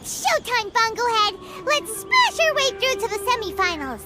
It's showtime, Bunglehead! Let's smash our way through to the semifinals!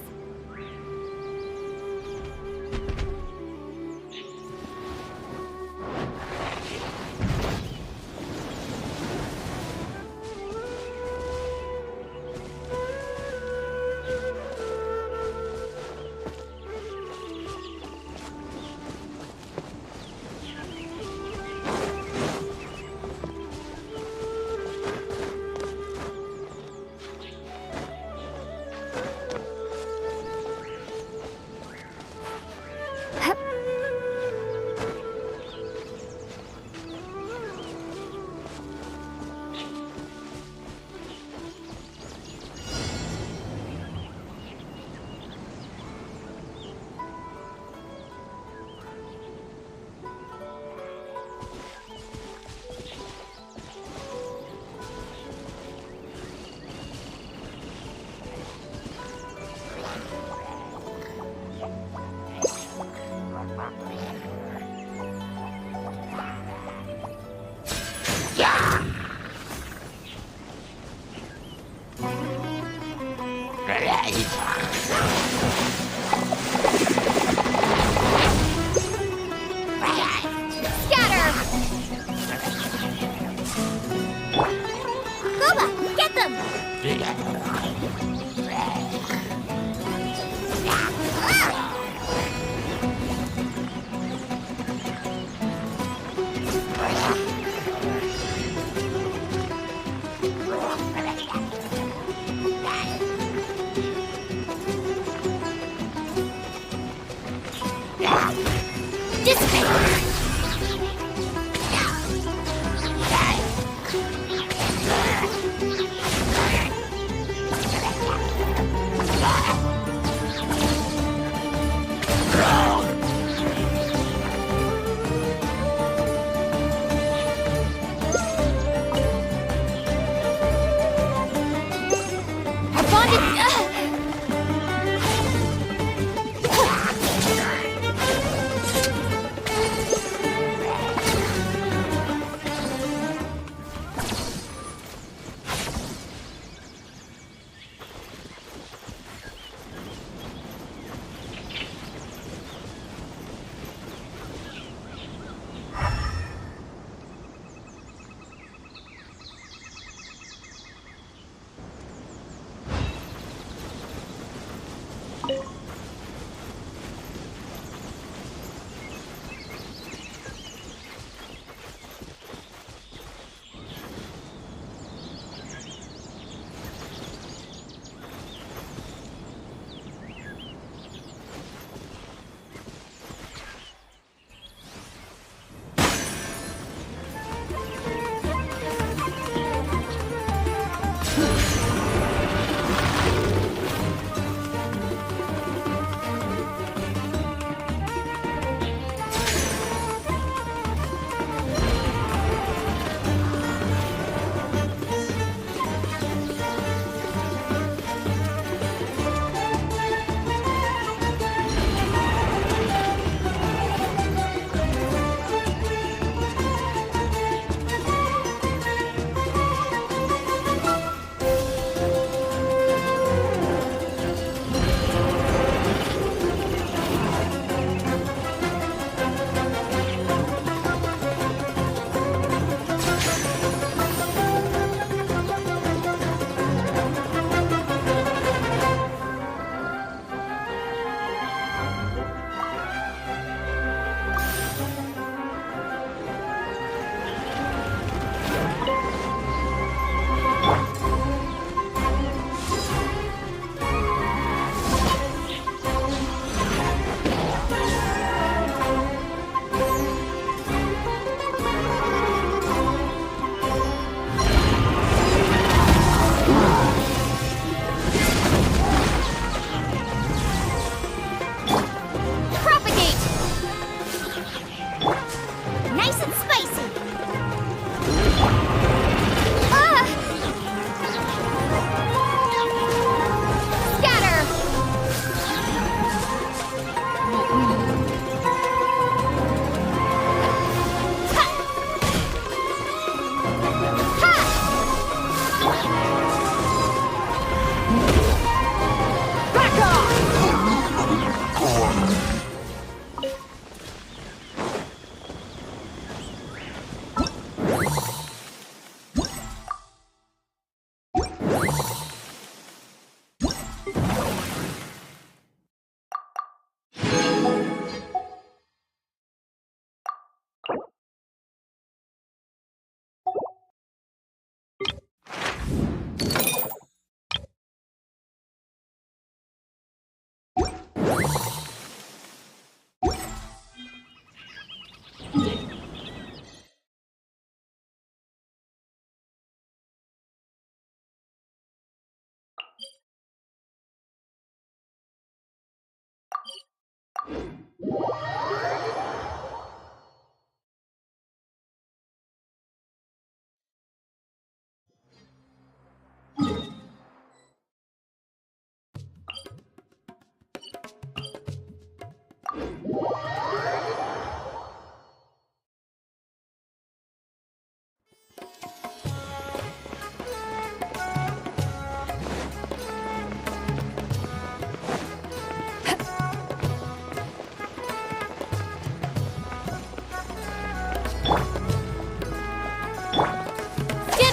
Stand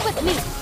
with me!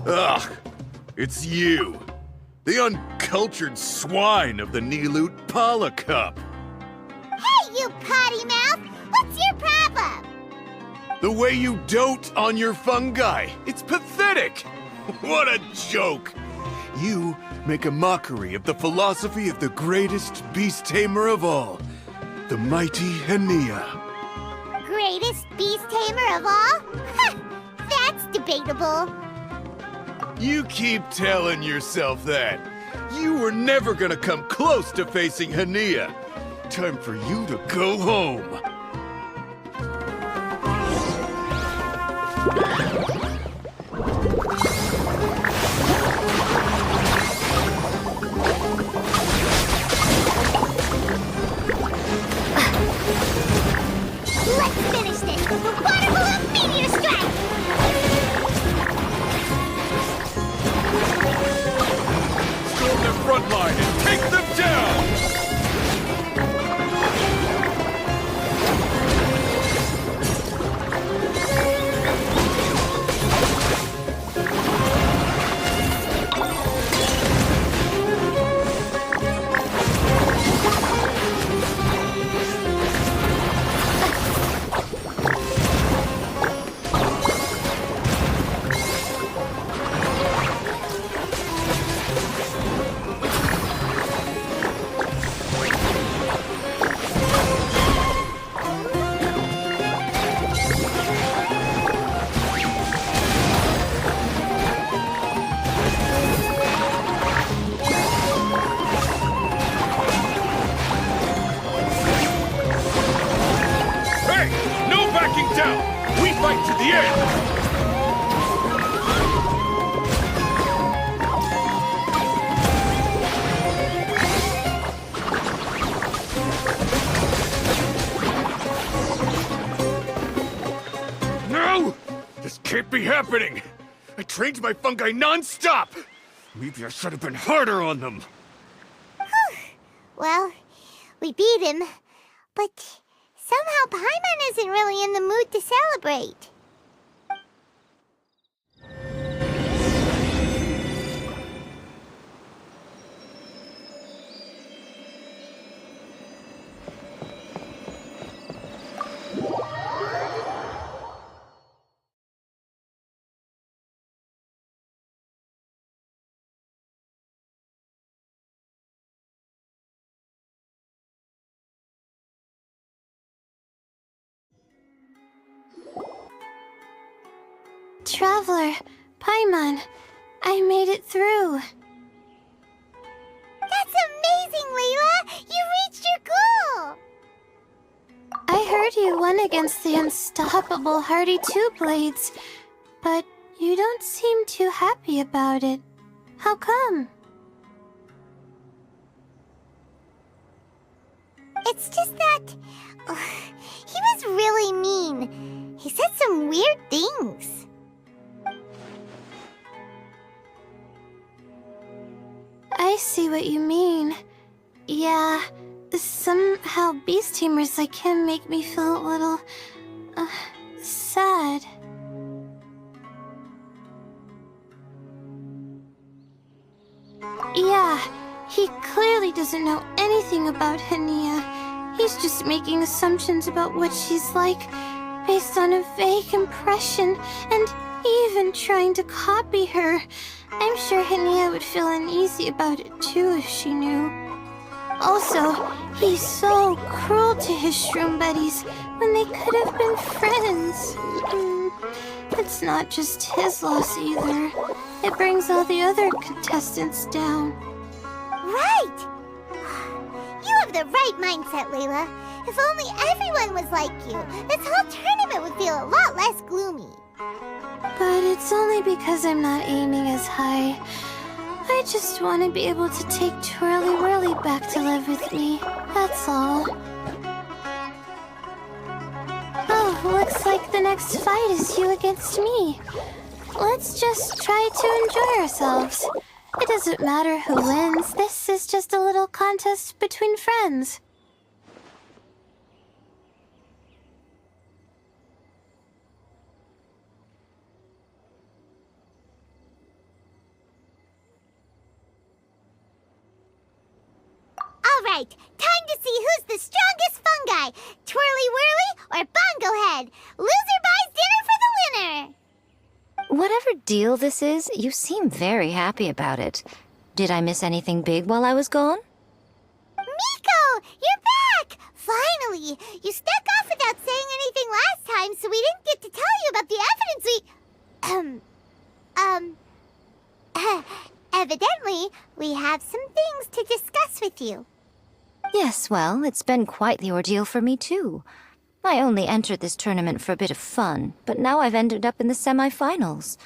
Ugh, it's you. The uncultured swine of the Niloot Pala Cup. Hey, you potty mouth! What's your problem? The way you dote on your fungi. It's pathetic. What a joke. You make a mockery of the philosophy of the greatest beast tamer of all, the mighty Hania. Greatest beast tamer of all? Ha! That's debatable. You keep telling yourself that. You were never gonna come close to facing Hania. Time for you to go home. Let's finish this! Water balloon meteor strike! Storm their front line and take them down! Fight to the end! No! This can't be happening! I trained my fungi non-stop! Maybe I should have been harder on them! Well, we beat him, but somehow Paimon isn't really in the mood to celebrate. Traveler, Paimon, I made it through. That's amazing, Layla! You reached your goal! I heard you won against the unstoppable Hardy Two-Blades, but you don't seem too happy about it. How come? It's just that he was really mean. He said some weird things. I see what you mean. Yeah, somehow beast tamers like him make me feel a little sad. Yeah, he clearly doesn't know anything about Hania. He's just making assumptions about what she's like based on a vague impression, and even trying to copy her. I'm sure Hania would feel uneasy about it too if she knew. Also, he's so cruel to his shroom buddies when they could have been friends. It's not just his loss either. It brings all the other contestants down. Right! You have the right mindset, Layla. If only everyone was like you, this whole tournament would feel a lot less gloomy. But it's only because I'm not aiming as high. I just want to be able to take Twirly Whirly back to live with me. That's all. Oh, looks like the next fight is you against me. Let's just try to enjoy ourselves. It doesn't matter who wins. This is just a little contest between friends. All right, time to see who's the strongest fungi, Twirly Whirly or Bongo Head. Loser buys dinner for the winner. Whatever deal this is, you seem very happy about it. Did I miss anything big while I was gone? Miko, you're back! Finally! You snuck off without saying anything last time, so we didn't get to tell you about the evidence evidently, we have some things to discuss with you. Yes, well, it's been quite the ordeal for me too. I only entered this tournament for a bit of fun, but now I've ended up in the semi-finals.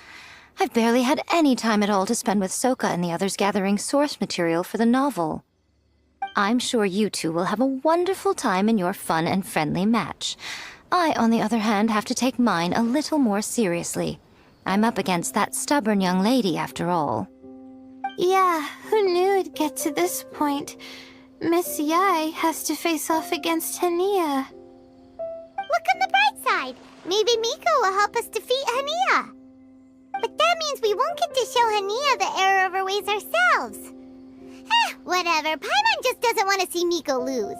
I've barely had any time at all to spend with Soka and the others gathering source material for the novel. I'm sure you two will have a wonderful time in your fun and friendly match. I, on the other hand, have to take mine a little more seriously. I'm up against that stubborn young lady, after all. Yeah, who knew it'd get to this point? Miss Yai has to face off against Hania. Look on the bright side. Maybe Miko will help us defeat Hania. But that means we won't get to show Hania the error of our ways ourselves. Whatever. Paimon just doesn't want to see Miko lose.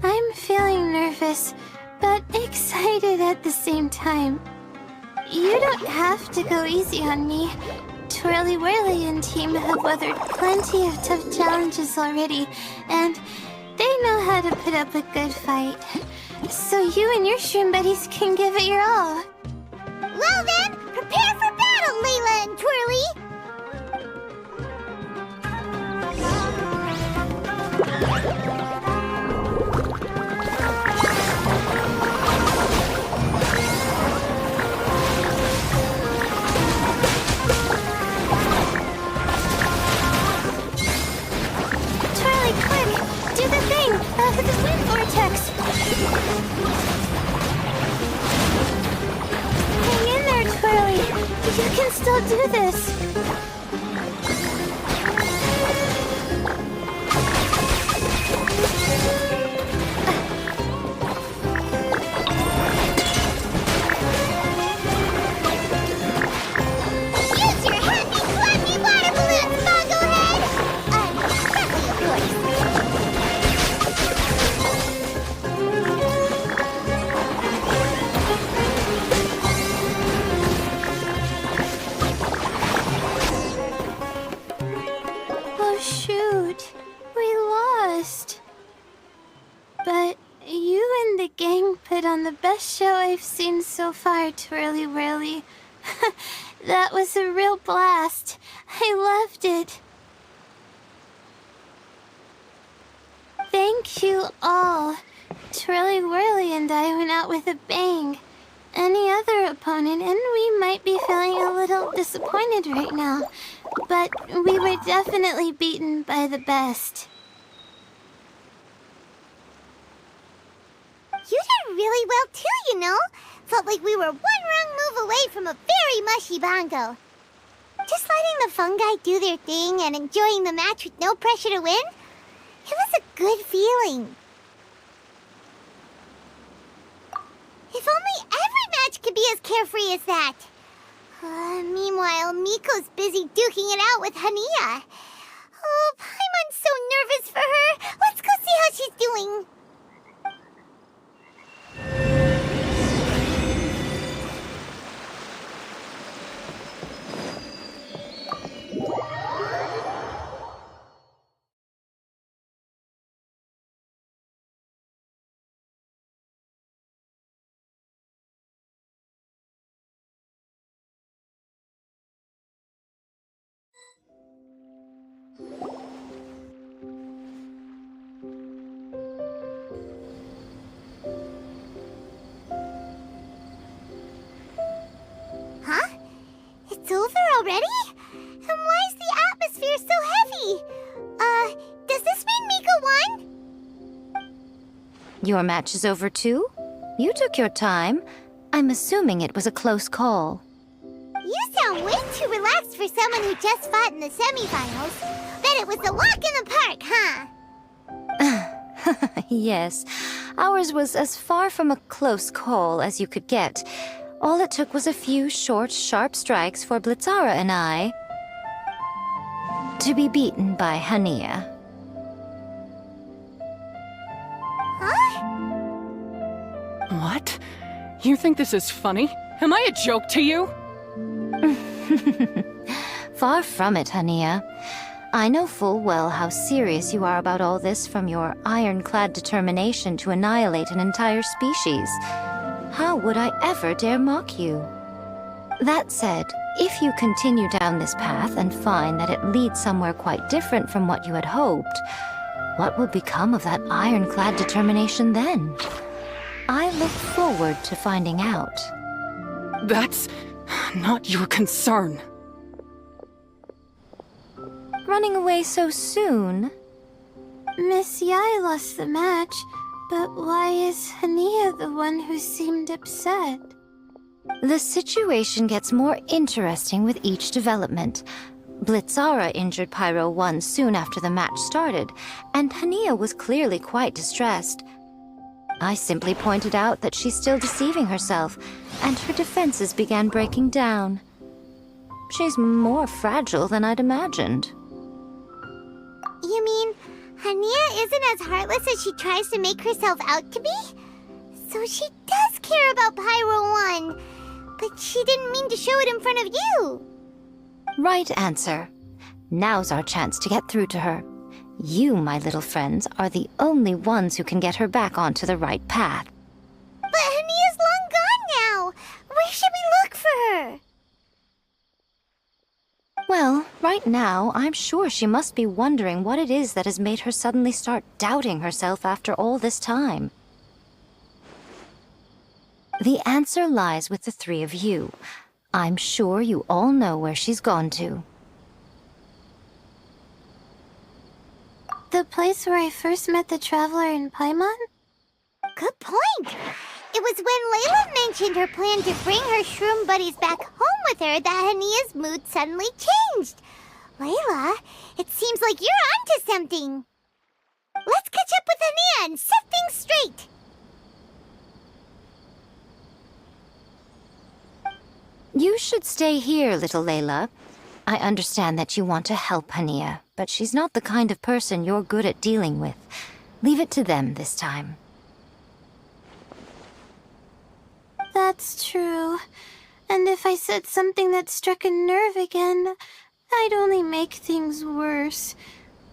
I'm feeling nervous, but excited at the same time. You don't have to go easy on me. Twirly Whirly and team have weathered plenty of tough challenges already, and they know how to put up a good fight. So you and your shroom buddies can give it your all. Well then, prepare for battle, Layla and Twirly! Twirly, quick! Do the thing! The wind vortex! Hang in there, Twirly! You can still do this! Use your happy, clappy water balloons, Boglehead! Friendly, of course. Oh shoot, we lost. But you and the gang put on the best show I've seen so far, Twirly Whirly. That was a real blast. I loved it. Thank you all. Twirly Whirly and I went out with a bang. Any other opponent, and we might be feeling a little disappointed right now, but we were definitely beaten by the best. You did really well too, you know. Felt like we were one wrong move away from a very mushy bongo. Just letting the fungi do their thing and enjoying the match with no pressure to win, it was a good feeling. If only every match could be as carefree as that. Meanwhile, Miko's busy duking it out with Hania. Oh, Paimon's so nervous for her. Let's go see how she's doing. Huh? It's over already? And why is the atmosphere so heavy? Does this mean Miko won? Your match is over too? You took your time. I'm assuming it was a close call. You sound way too relaxed for someone who just fought in the semifinals. Bet it was a walk in the park, huh? Yes, ours was as far from a close call as you could get. All it took was a few short, sharp strikes for Blitzara and I to be beaten by Hania. Huh? What? You think this is funny? Am I a joke to you? Far from it, Hania. I know full well how serious you are about all this from your ironclad determination to annihilate an entire species. How would I ever dare mock you? That said, if you continue down this path and find that it leads somewhere quite different from what you had hoped, what will become of that ironclad determination then? I look forward to finding out. That's not your concern. Running away so soon? Miss Yai lost the match, but why is Hania the one who seemed upset? The situation gets more interesting with each development. Blitzara injured Pyro 1 soon after the match started, and Hania was clearly quite distressed. I simply pointed out that she's still deceiving herself, and her defenses began breaking down. She's more fragile than I'd imagined. You mean, Hania isn't as heartless as she tries to make herself out to be? So she does care about Pyro 1, but she didn't mean to show it in front of you. Right answer. Now's our chance to get through to her. You, my little friends, are the only ones who can get her back onto the right path. But Hania's long gone now. Where should we look for her? Well, right now, I'm sure she must be wondering what it is that has made her suddenly start doubting herself after all this time. The answer lies with the three of you. I'm sure you all know where she's gone to. The place where I first met the traveler in Paimon? Good point. It was when Layla mentioned her plan to bring her shroom buddies back home with her that Hania's mood suddenly changed. Layla, it seems like you're onto something. Let's catch up with Hania and set things straight. You should stay here, little Layla. I understand that you want to help Hania, but she's not the kind of person you're good at dealing with. Leave it to them this time. That's true. And if I said something that struck a nerve again, I'd only make things worse.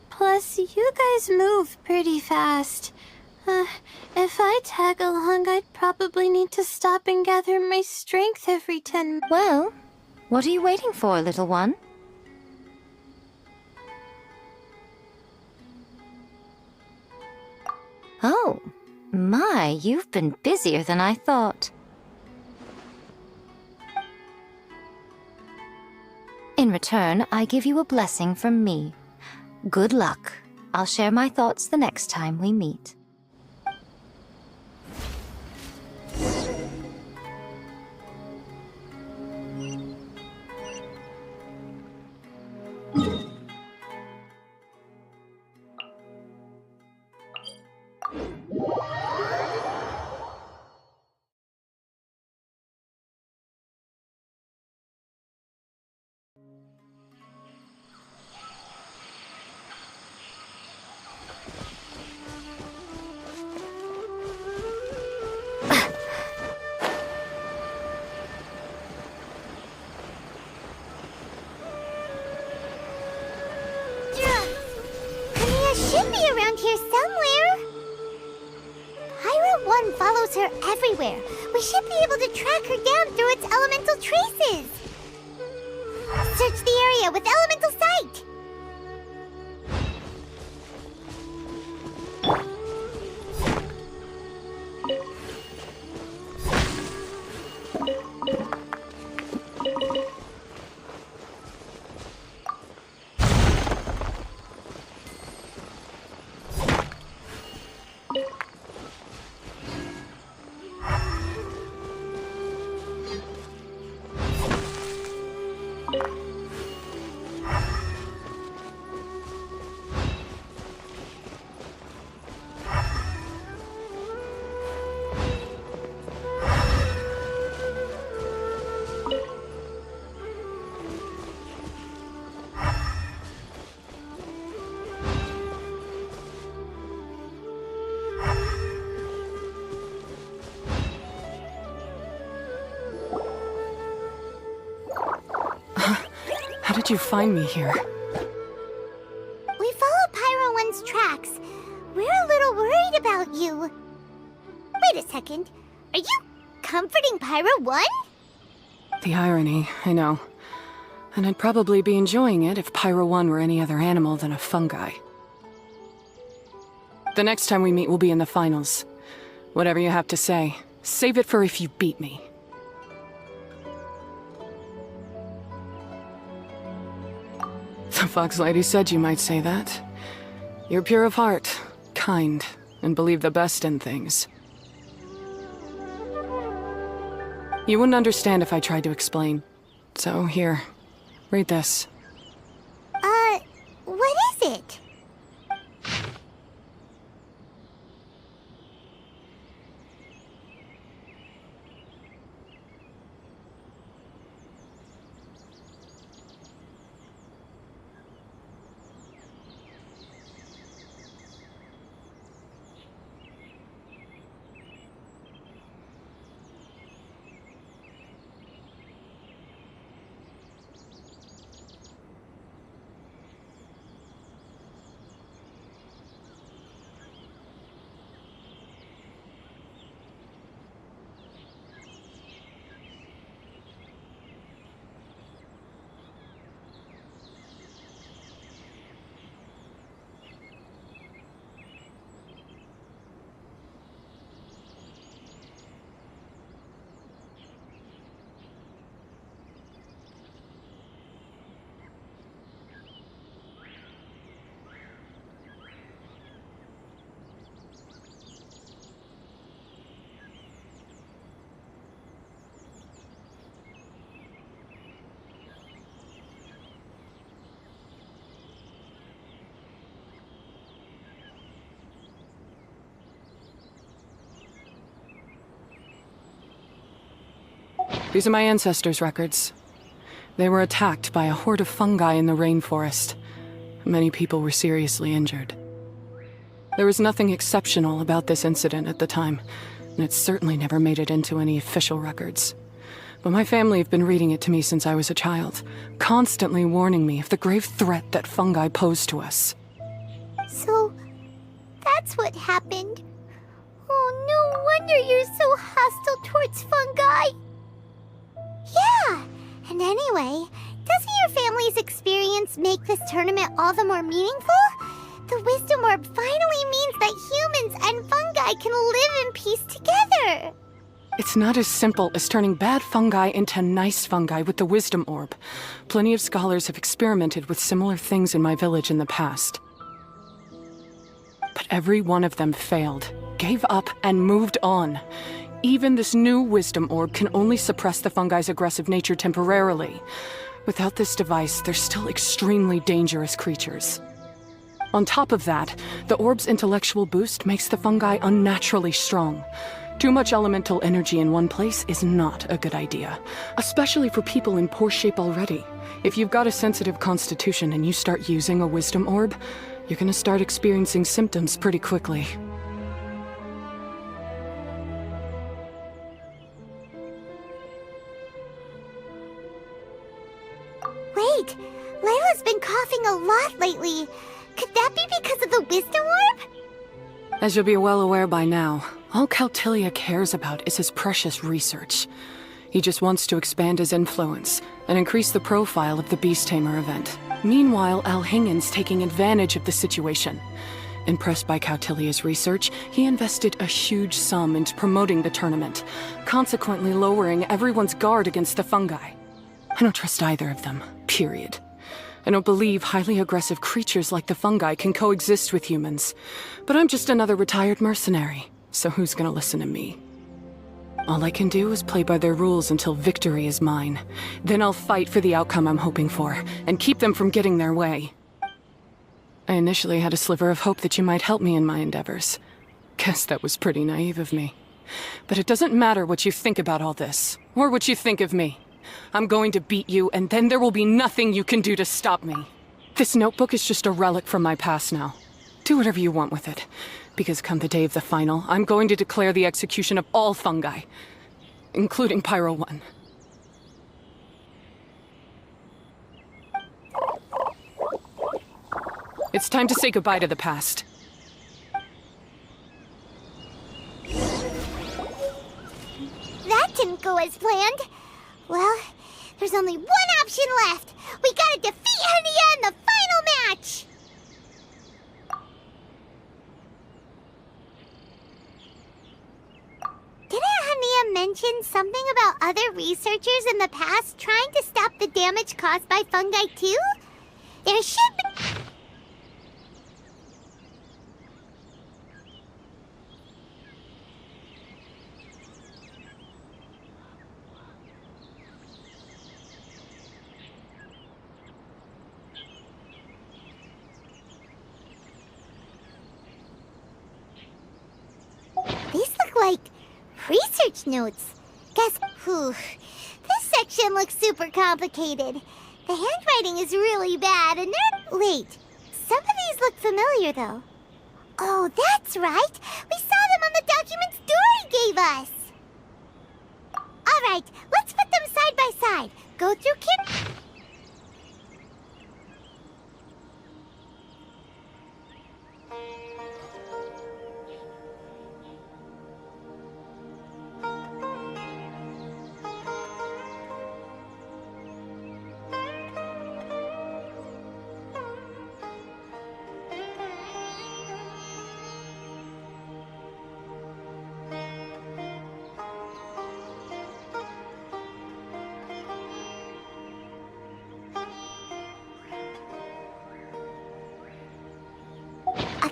Plus, you guys move pretty fast. If I tag along, I'd probably need to stop and gather my strength every 10 minutes. Well, what are you waiting for, little one? Oh, my, you've been busier than I thought. In return, I give you a blessing from me. Good luck. I'll share my thoughts the next time we meet. Should be around here somewhere. Pyro 1 follows her everywhere. We should be able to track her down through its elemental traces. Search the area with elemental sight. How did you find me here? We follow Pyro 1's tracks. We're a little worried about you. Wait a second. Are you comforting Pyro 1? The irony, I know. And I'd probably be enjoying it if Pyro 1 were any other animal than a fungi. The next time we meet will be in the finals. Whatever you have to say, save it for if you beat me. The Fox Lady said you might say that. You're pure of heart, kind, and believe the best in things. You wouldn't understand if I tried to explain. So here, read this. What is it? These are my ancestors' records. They were attacked by a horde of fungi in the rainforest. Many people were seriously injured. There was nothing exceptional about this incident at the time, and it certainly never made it into any official records. But my family have been reading it to me since I was a child, constantly warning me of the grave threat that fungi pose to us. So, that's what happened. Oh, no wonder you're so hostile towards fungi. Yeah, and anyway, doesn't your family's experience make this tournament all the more meaningful? The Wisdom Orb finally means that humans and fungi can live in peace together. It's not as simple as turning bad fungi into nice fungi with the Wisdom Orb. Plenty of scholars have experimented with similar things in my village in the past. But every one of them failed, gave up, and moved on. Even this new Wisdom Orb can only suppress the fungi's aggressive nature temporarily. Without this device, they're still extremely dangerous creatures. On top of that, the orb's intellectual boost makes the fungi unnaturally strong. Too much elemental energy in one place is not a good idea, especially for people in poor shape already. If you've got a sensitive constitution and you start using a Wisdom Orb, you're gonna start experiencing symptoms pretty quickly. Wait, Layla's been coughing a lot lately. Could that be because of the Wisdom Orb? As you'll be well aware by now, all Caltilia cares about is his precious research. He just wants to expand his influence and increase the profile of the Beast Tamer event. Meanwhile, Alhingen's taking advantage of the situation. Impressed by Cautilia's research, he invested a huge sum into promoting the tournament, consequently lowering everyone's guard against the fungi. I don't trust either of them, period. I don't believe highly aggressive creatures like the fungi can coexist with humans. But I'm just another retired mercenary, so who's gonna listen to me? All I can do is play by their rules until victory is mine. Then I'll fight for the outcome I'm hoping for, and keep them from getting their way. I initially had a sliver of hope that you might help me in my endeavors. Guess that was pretty naive of me. But it doesn't matter what you think about all this, or what you think of me. I'm going to beat you, and then there will be nothing you can do to stop me. This notebook is just a relic from my past now. Do whatever you want with it, because come the day of the final, I'm going to declare the execution of all fungi, including Pyro 1. It's time to say goodbye to the past. That didn't go as planned. Well, there's only one option left. We gotta defeat Hania in the final match! Didn't Hania mention something about other researchers in the past trying to stop the damage caused by fungi too? There should be... These look like research notes. Guess whew. This section looks super complicated. The handwriting is really bad and they're... Wait, some of these look familiar though. Oh, that's right. We saw them on the documents Dory gave us. Alright, let's put them side by side. Go through Kim...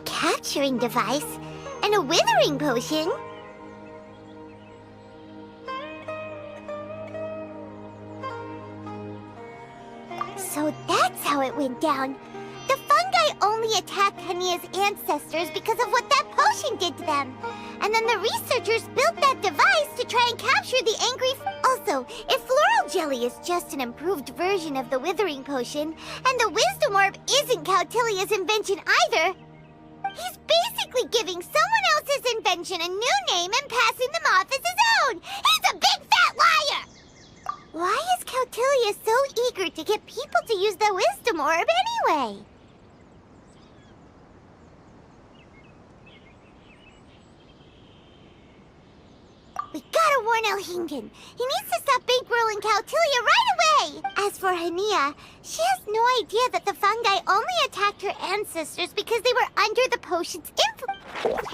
capturing device and a withering potion. So that's how it went down. The fungi only attacked Hania's ancestors because of what that potion did to them. And then the researchers built that device to try and capture the angry... Also, if Floral Jelly is just an improved version of the Withering Potion, and the Wisdom Orb isn't Cautilia's invention either, he's basically giving someone else's invention a new name and passing them off as his own! He's a big fat liar! Why is Cautilia so eager to get people to use the Wisdom Orb anyway? We gotta warn Elhingen. He needs to stop bankrolling Cautilia right away! As for Hania, she has no idea that the fungi only attacked her ancestors because they were under the potion's influence.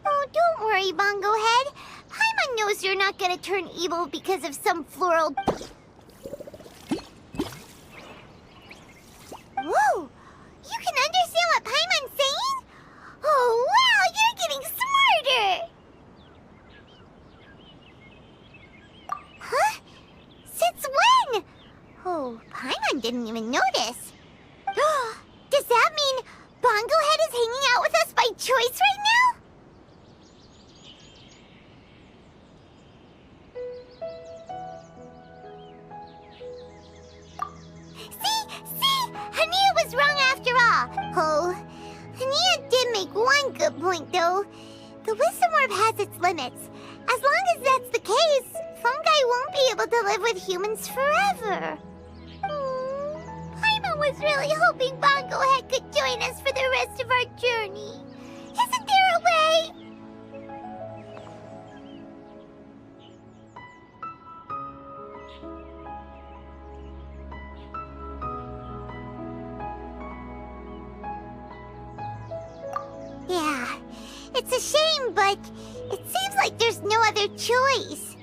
Oh, don't worry, Bongo Head. Paimon knows you're not gonna turn evil because of some floral... Whoa! You can understand what Paimon's saying? Oh, wow! You're getting smarter! Huh? Since when? Oh, Paimon didn't even notice. Does that mean Bongo Head is hanging out with us by choice right now? See? Hania was wrong after all. Oh, Hania did make one good point, though. The Wisdom Orb has its limits. As long as that's the case, fungi won't be able to live with humans forever. Paimon was really hoping Bongo Head could join us for the rest of our journey. Isn't there a way? Yeah, it's a shame, but it seems like there's no other choice.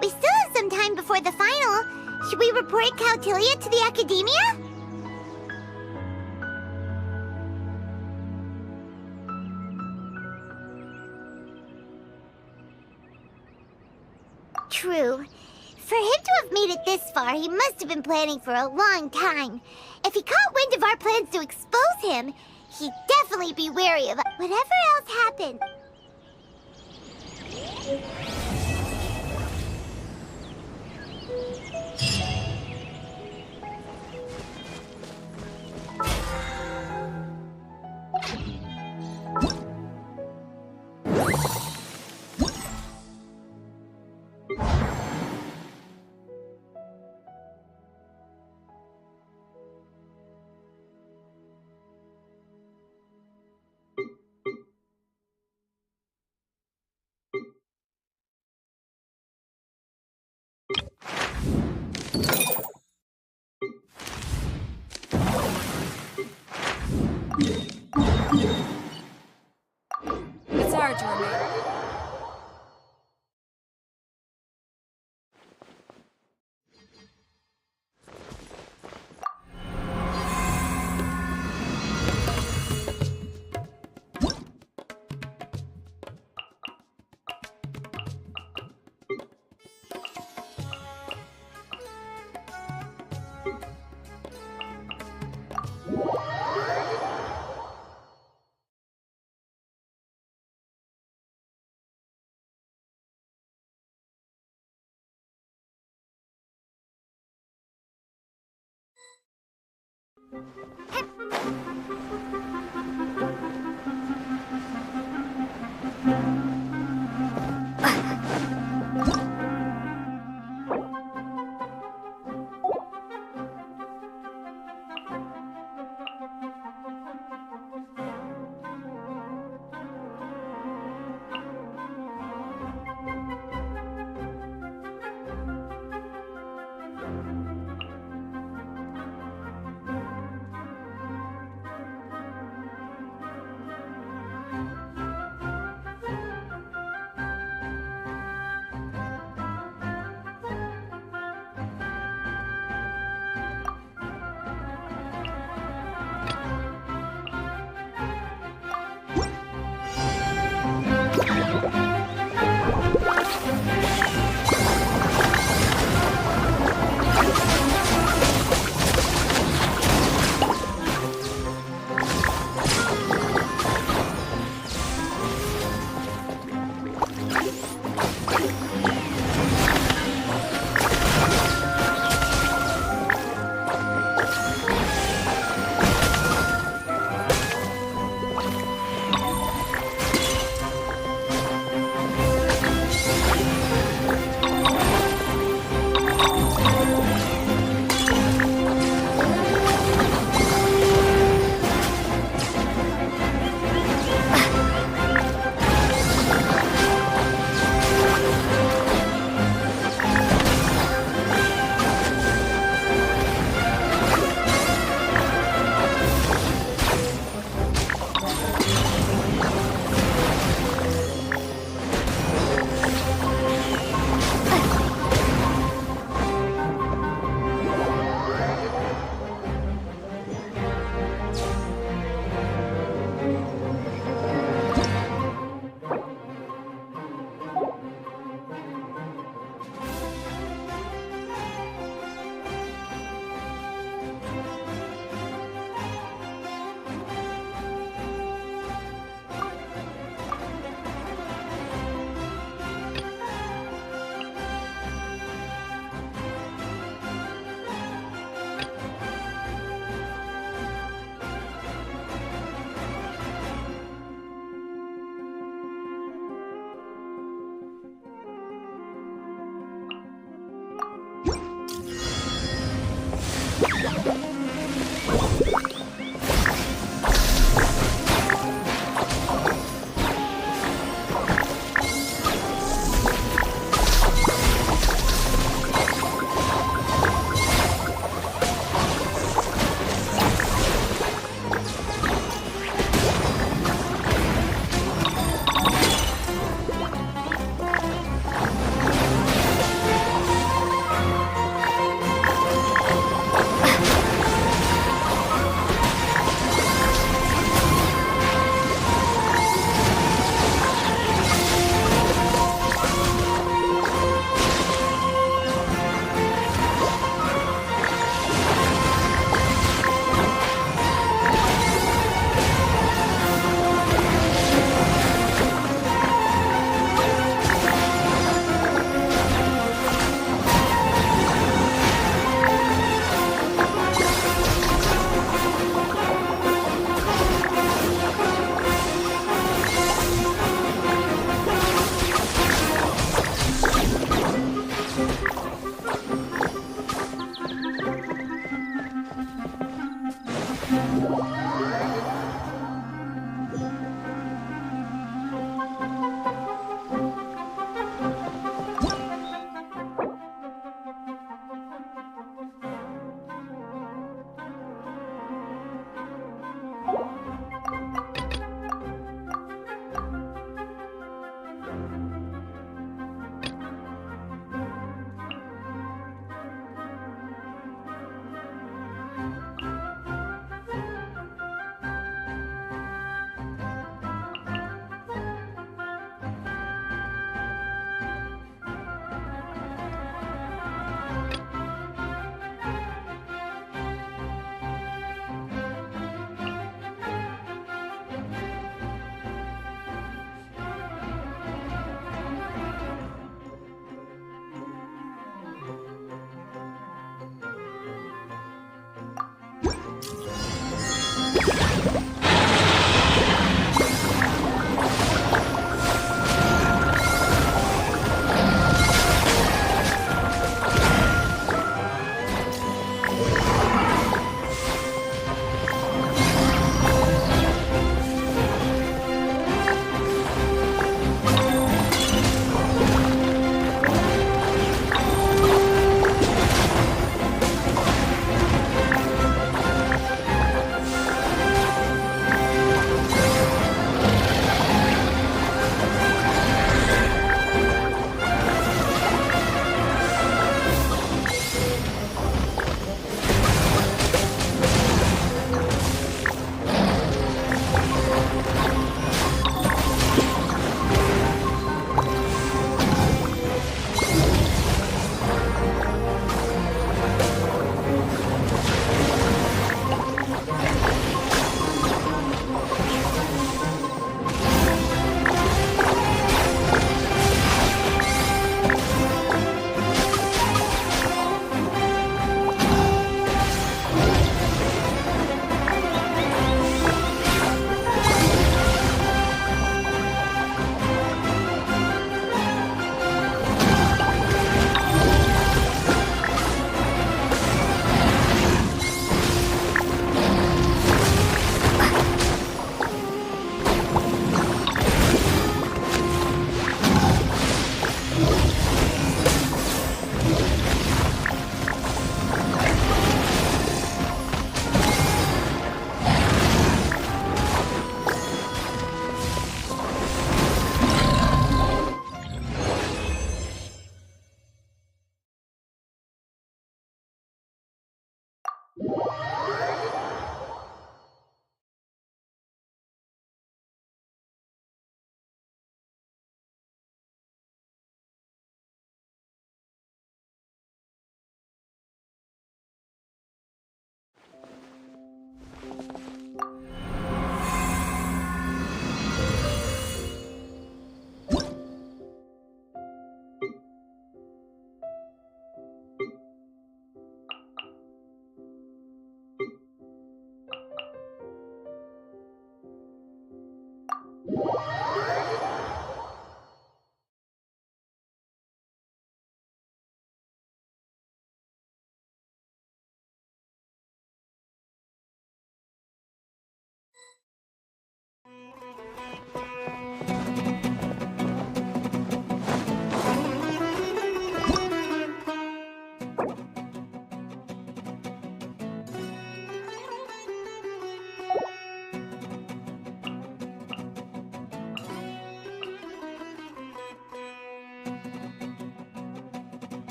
We still have some time before the final. Should we report Cautilia to the academia? True. For him to have made it this far, he must have been planning for a long time. If he caught wind of our plans to expose him, he'd definitely be wary of whatever else happened. It's hard to remember.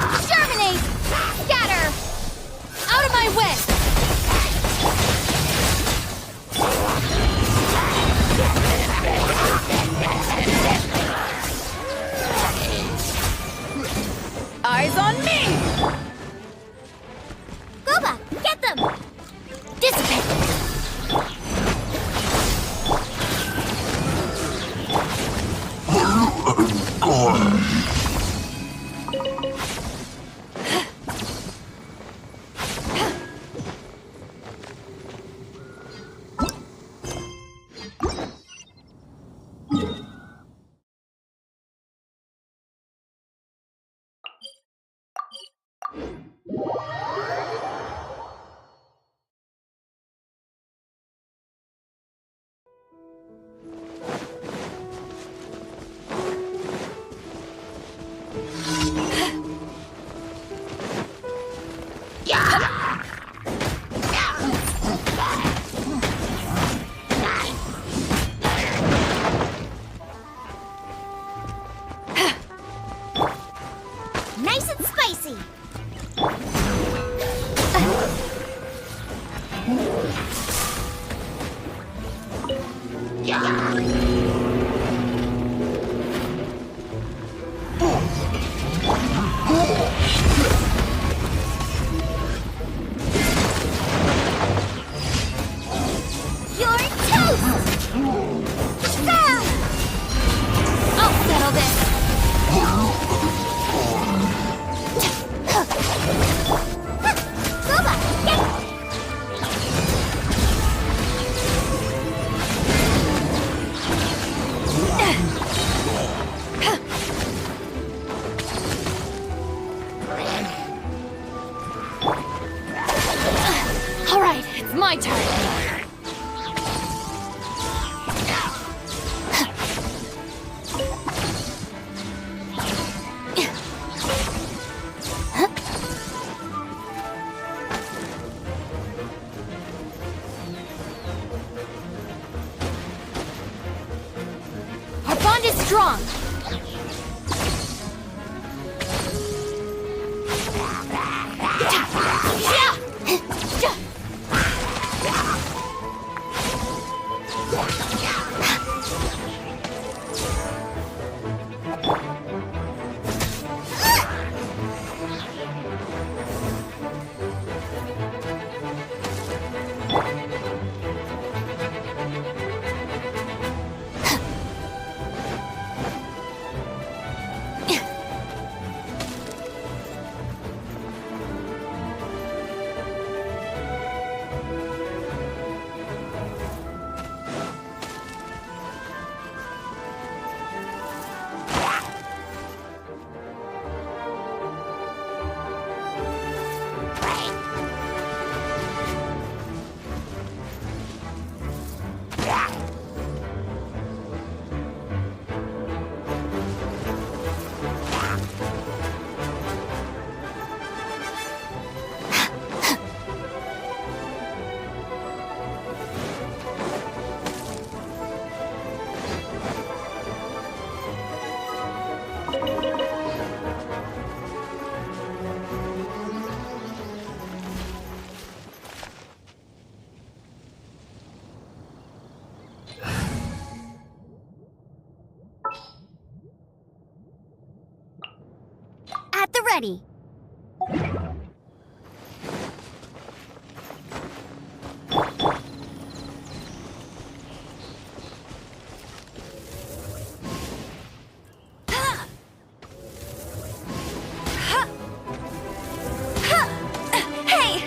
Exterminate! Scatter! Out of my way! Eyes on me! Boba, get them! Dissipate! Nice and spicy! You're toast! I'll settle this! Boba, get... All right, it's my turn. Our bond is strong. At the ready. Hey!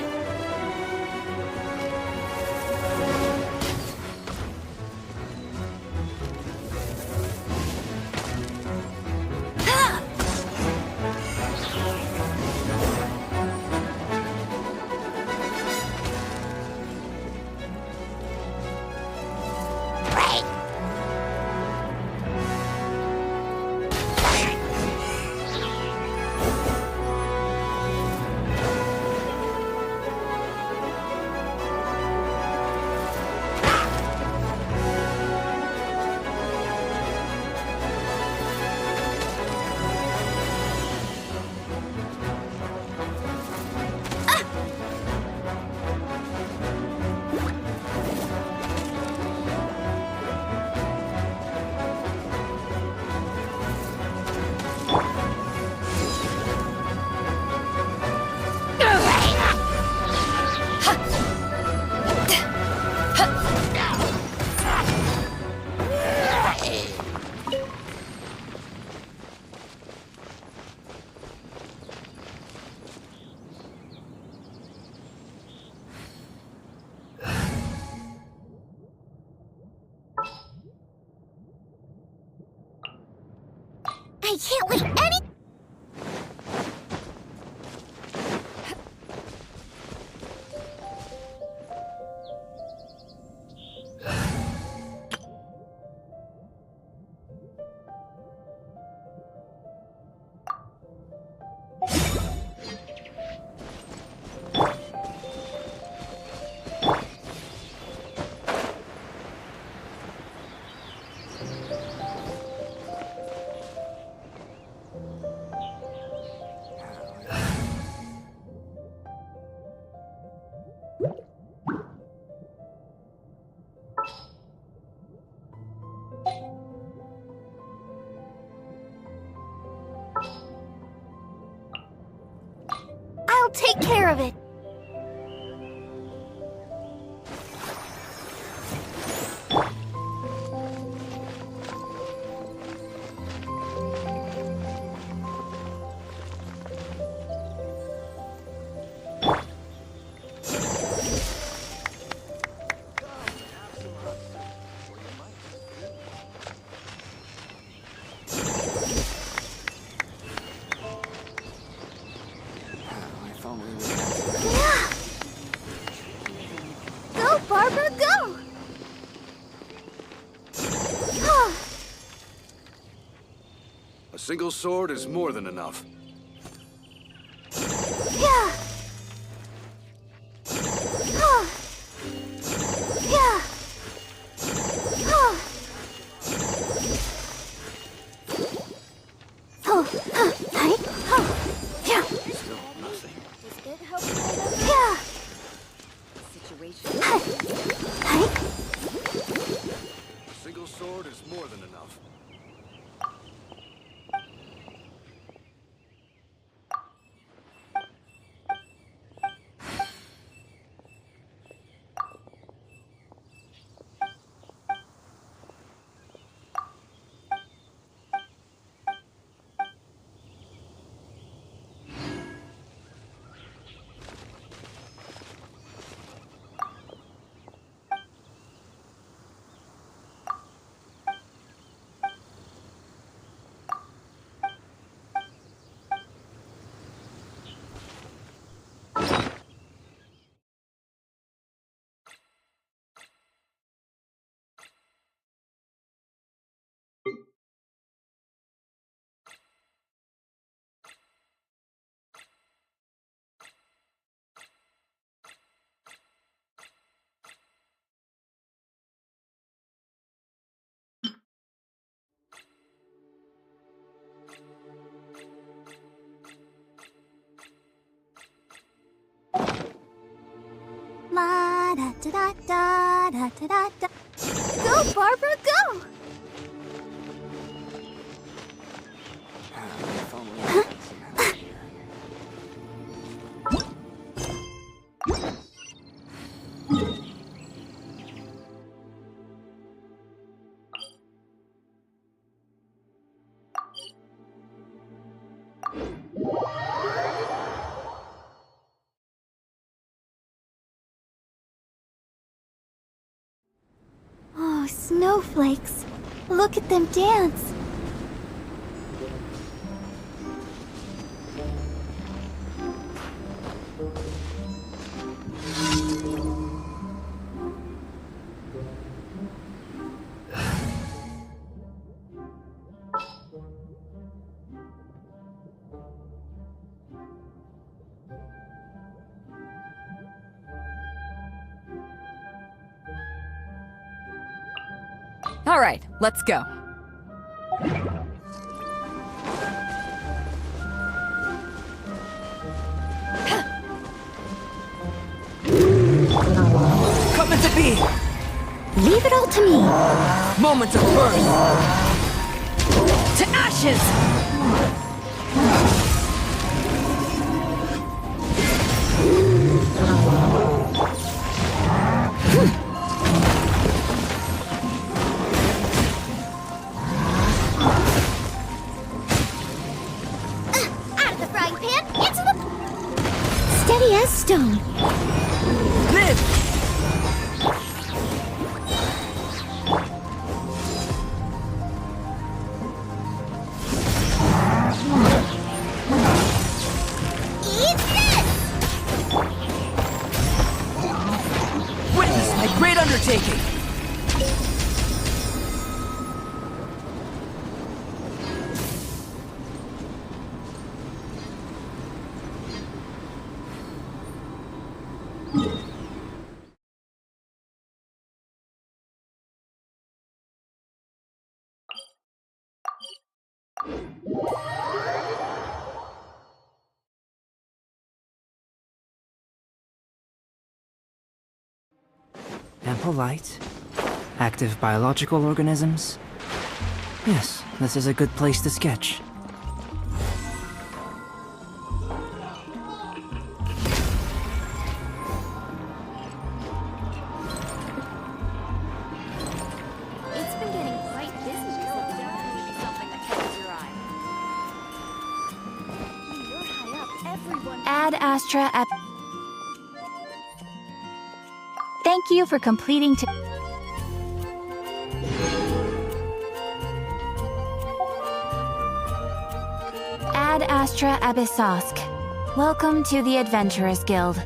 can't wait any... I'll take care of it. Go, Barbara, go! A single sword is more than enough. Yeah. Yeah. Yeah. Still nothing. Yeah. A single sword is more than enough. La da da da da da da da. Go, Barbara, go! Oh, snowflakes. Look at them dance. All right, let's go. Coming to be! Leave it all to me. Moments of birth! To ashes! Out of the frying pan, into the... Steady as stone. Live! taking. Ample light? Active biological organisms? Yes, this is a good place to sketch. It's been getting quite busy. Something that catches your eye. When you're high up, everyone. Ad Astra at. Thank you for completing to. Ad Astra Abyssosk. Welcome to the Adventurers Guild.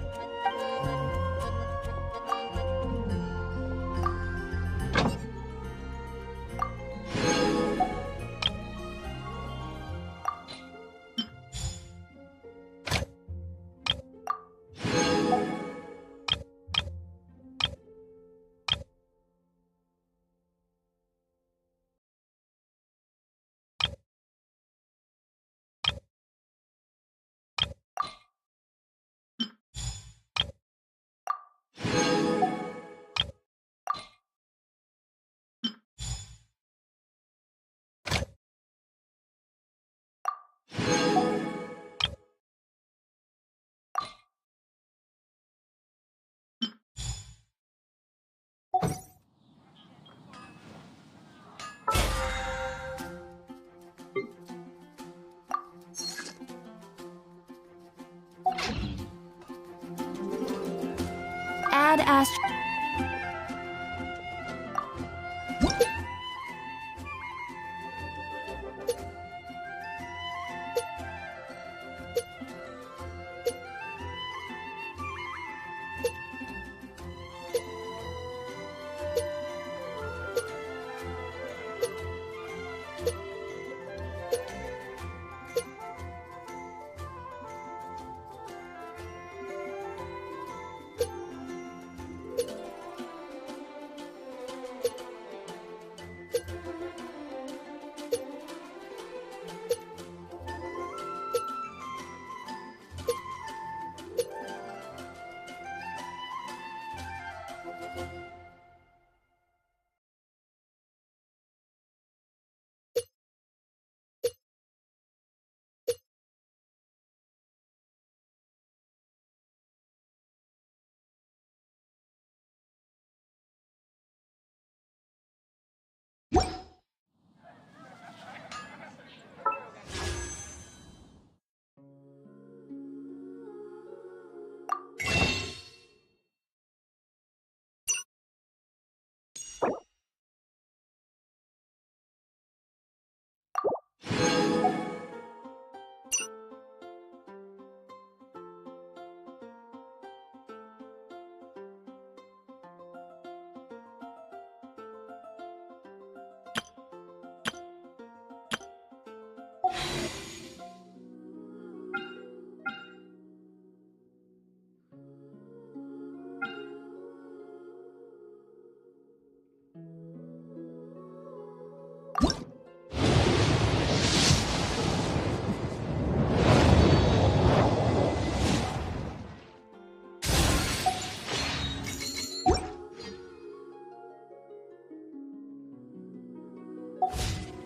Ad Astra.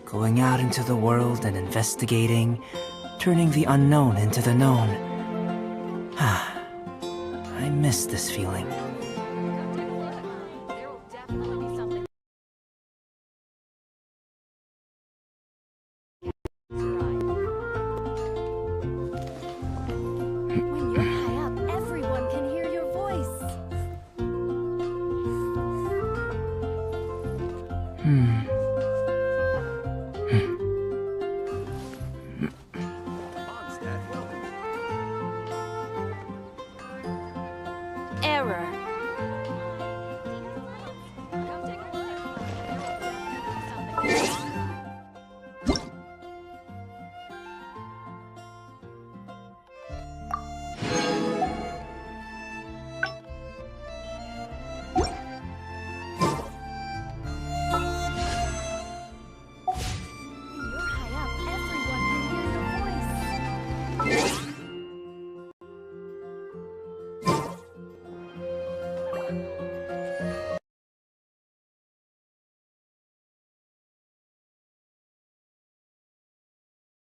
Going out into the world and investigating, turning the unknown into the known. I miss this feeling. When you're high up, everyone can hear your voice. Error. you.